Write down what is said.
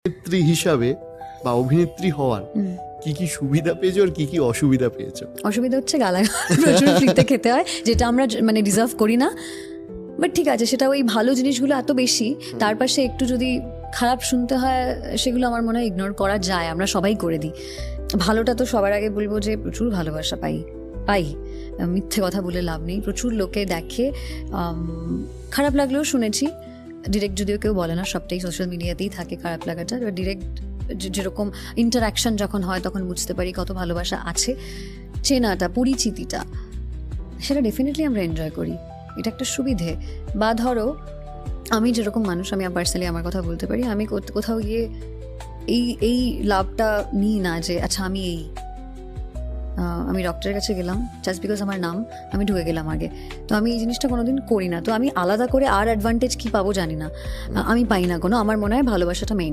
অভিনেত্রী হিসাবে বা অভিনেত্রী হওয়ার কি কি সুবিধা পেয়েছো আর কি কি অসুবিধা পেয়েছো? অসুবিধা হচ্ছে গালাগাল প্রচুর ফ্রিতে খেতে হয়, যেটা আমরা মানে ডিজার্ভ করি না। বাট ঠিক আছে, সেটা ওই ভালো জিনিসগুলো এত বেশি, তার পাশে একটু যদি খারাপ শুনতে হয় সেগুলো আমার মনে হয় ইগনোর করা যায়, আমরা সবাই করে দিই। ভালোটা তো সবার আগে বলবো যে প্রচুর ভালোবাসা পাই, মিথ্যে কথা বলে লাভ নেই। প্রচুর লোকে দেখে, খারাপ লাগলেও শুনেছি, ডিরেক্ট যদিও কেউ বলে না, সবটাই সোশ্যাল মিডিয়াতেই থাকে খারাপ লাগাটা। ডিরেক্ট যেরকম ইন্টারাকশন যখন হয় তখন বুঝতে পারি কত ভালোবাসা আছে। চেনাটা, পরিচিতিটা, সেটা ডেফিনেটলি আমরা এনজয় করি, এটা একটা সুবিধে। বা ধরো আমি যেরকম মানুষ, আমি পার্সোনালি আমার কথা বলতে পারি, আমি কোথাও গিয়ে এই লাভটা নিই না যে আচ্ছা আমি ডক্টরের কাছে গেলাম জাস্ট বিকজ আমার নাম, আমি ঢুকে গেলাম আগে, তো আমি এই জিনিসটা কোনোদিন করি না। তো আমি আলাদা করে আর অ্যাডভান্টেজ কি পাবো জানি না, আমি পাই না কোনো। আমার মনে হয় ভালোবাসাটা মেইন।